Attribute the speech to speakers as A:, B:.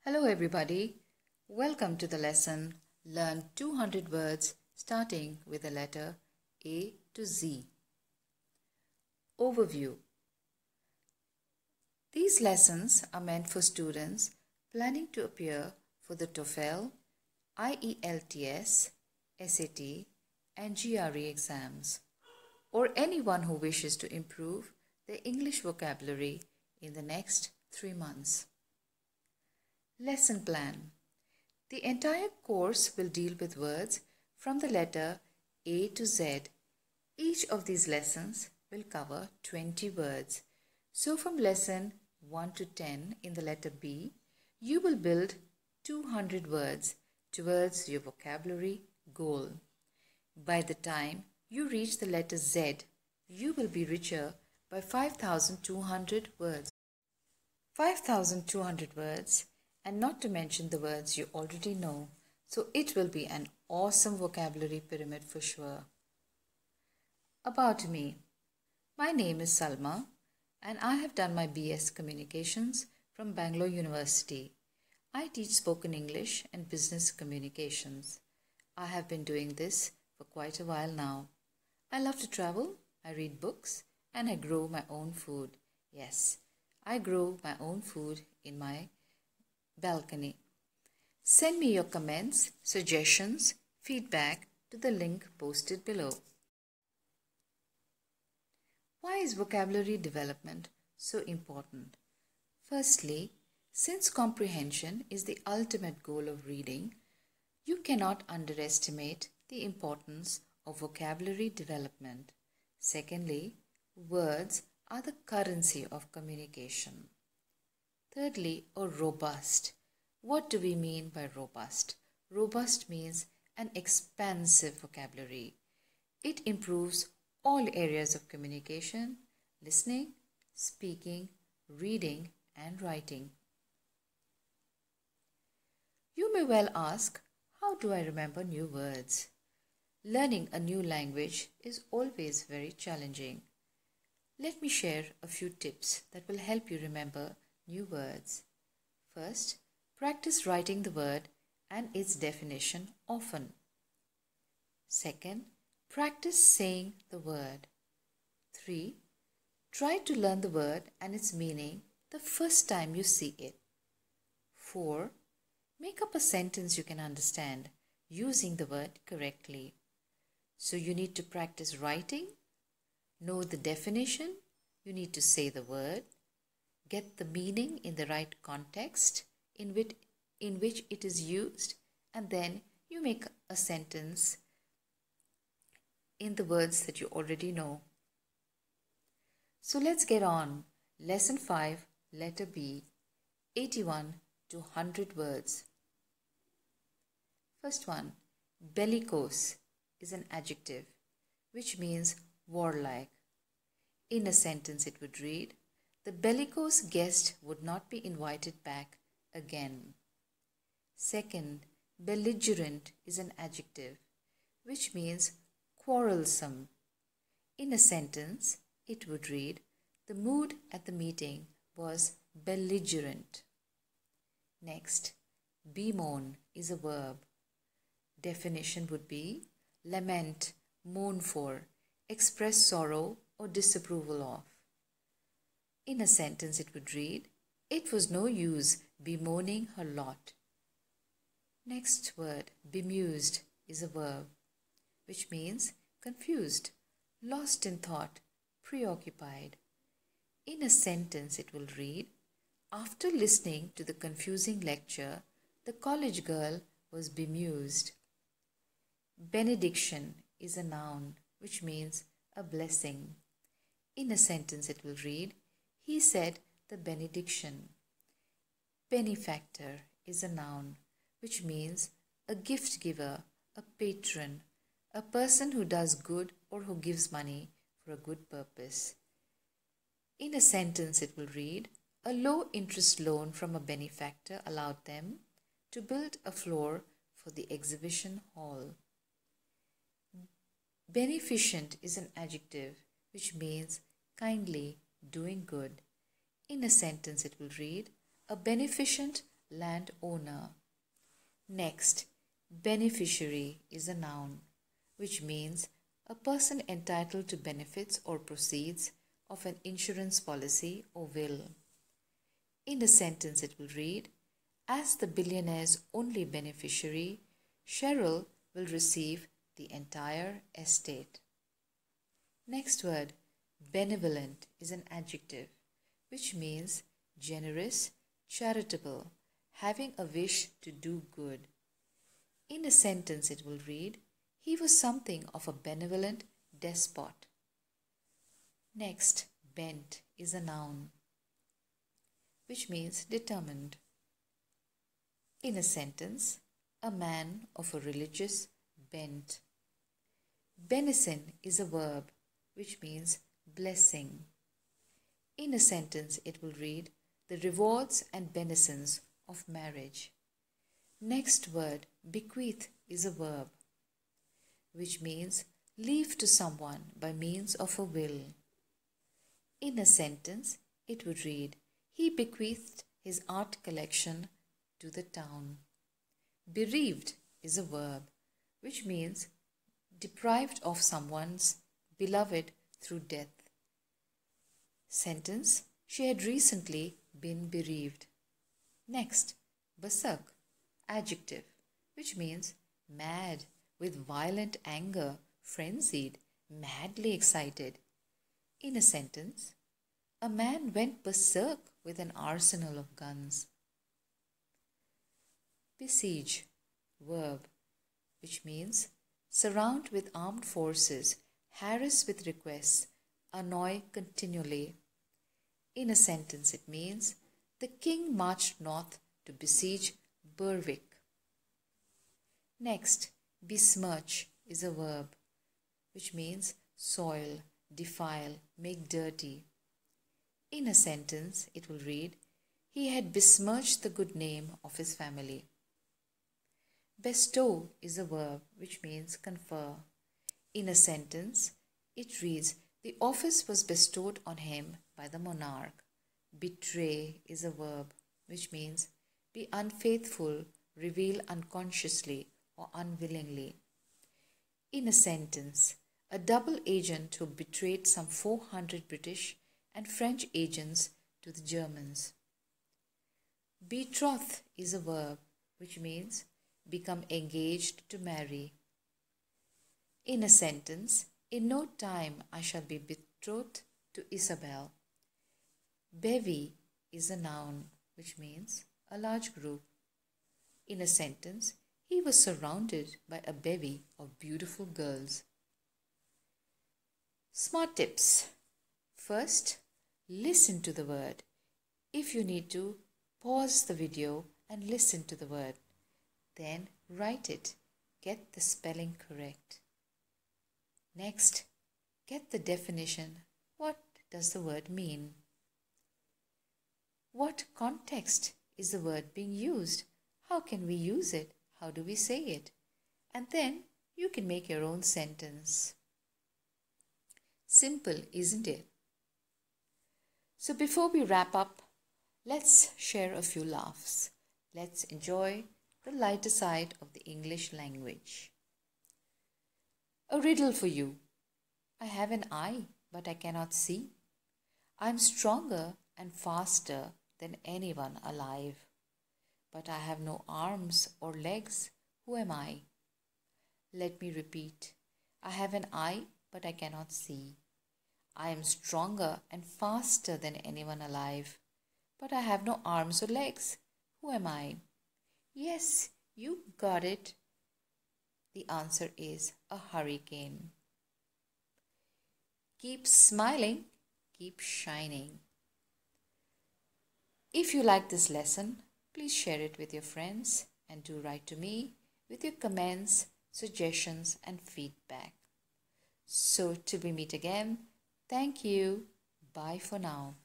A: Hello everybody, welcome to the lesson Learn 200 words starting with the letter A to Z. Overview. These lessons are meant for students planning to appear for the TOEFL, IELTS, SAT and GRE exams, or anyone who wishes to improve their English vocabulary in the next 3 months. Lesson plan. The entire course will deal with words from the letter A to Z. Each of these lessons will cover 20 words. So from lesson 1 to 10 in the letter B, you will build 200 words towards your vocabulary goal. By the time you reach the letter Z, you will be richer by 5,200 words. 5,200 words, and not to mention the words you already know, so it will be an awesome vocabulary pyramid for sure. About me. My name is Salma and I have done my BS Communications from Bangalore University. I teach spoken English and business communications. I have been doing this for quite a while now. I love to travel, I read books, and I grow my own food. Yes, I grow my own food in my balcony. Send me your comments, suggestions, feedback to the link posted below. Why is vocabulary development so important? Firstly, since comprehension is the ultimate goal of reading, you cannot underestimate the importance of vocabulary development. Secondly, words are the currency of communication. Thirdly, robust. What do we mean by robust? Robust means an expansive vocabulary. It improves all areas of communication: listening, speaking, reading, and writing. You may well ask, how do I remember new words? Learning a new language is always very challenging. Let me share a few tips that will help you remember new words. First, practice writing the word and its definition often. Second, practice saying the word. 3. Try to learn the word and its meaning the first time you see it. 4. Make up a sentence you can understand using the word correctly. So you need to practice writing, know the definition, you need to say the word, get the meaning in the right context in which it is used, and then you make a sentence in the words that you already know. So let's get on. Lesson 5, letter B, 81 to 100 words. First one, bellicose is an adjective which means warlike. In a sentence it would read, the bellicose guest would not be invited back again. Second, belligerent is an adjective which means quarrelsome. In a sentence, it would read, the mood at the meeting was belligerent. Next, bemoan is a verb. Definition would be lament, mourn for, express sorrow or disapproval of. In a sentence it would read, it was no use bemoaning her lot. Next word, bemused, is a verb which means confused, lost in thought, preoccupied. In a sentence it will read, after listening to the confusing lecture, the college girl was bemused. Benediction is a noun which means a blessing. In a sentence it will read, he said the benediction. Benefactor is a noun which means a gift giver, a patron, a person who does good or who gives money for a good purpose. In a sentence it will read, a low interest loan from a benefactor allowed them to build a floor for the exhibition hall. Beneficent is an adjective which means kindly, doing good. In a sentence it will read, a beneficent landowner. Next, beneficiary is a noun, which means a person entitled to benefits or proceeds of an insurance policy or will. In a sentence, it will read, as the billionaire's only beneficiary, Cheryl will receive the entire estate. Next word, benevolent, is an adjective, which means generous, charitable, having a wish to do good. In a sentence, it will read, he was something of a benevolent despot. Next, bent is a noun, which means determined. In a sentence, a man of a religious bent. Benison is a verb, which means blessing. In a sentence, it will read, the rewards and benisons of marriage. Next word, bequeath, is a verb, which means leave to someone by means of a will. In a sentence, it would read, he bequeathed his art collection to the town. Bereaved is a verb, which means deprived of someone's beloved through death. Sentence, she had recently been bereaved. Next, berserk, adjective, which means mad, with violent anger, frenzied, madly excited. In a sentence, a man went berserk with an arsenal of guns. Besiege, verb, which means surround with armed forces, harass with requests, annoy continually. In a sentence, it means the king marched north to besiege Berwick. Next, besmirch is a verb, which means soil, defile, make dirty. In a sentence, it will read, he had besmirched the good name of his family. Bestow is a verb, which means confer. In a sentence, it reads, the office was bestowed on him by the monarch. Betray is a verb, which means be unfaithful, reveal unconsciously or unwillingly. In a sentence, a double agent who betrayed some 400 British and French agents to the Germans. Betroth is a verb, which means become engaged to marry. In a sentence, in no time I shall be betrothed to Isabel. Bevy is a noun, which means a large group. In a sentence, he was surrounded by a bevy of beautiful girls. Smart tips. First, listen to the word. If you need to, pause the video and listen to the word. Then write it. Get the spelling correct. Next, get the definition. What does the word mean? What context is the word being used? How can we use it? How do we say it? And then you can make your own sentence. Simple, isn't it? So before we wrap up, let's share a few laughs. Let's enjoy the lighter side of the English language. A riddle for you. I have an eye, but I cannot see. I am stronger and faster than anyone alive. But I have no arms or legs. Who am I? Let me repeat. I have an eye, but I cannot see. I am stronger and faster than anyone alive. But I have no arms or legs. Who am I? Yes, you got it. The answer is a hurricane. Keep smiling, keep shining. If you like this lesson, please share it with your friends and do write to me with your comments, suggestions and feedback. So till we meet again, thank you. Bye for now.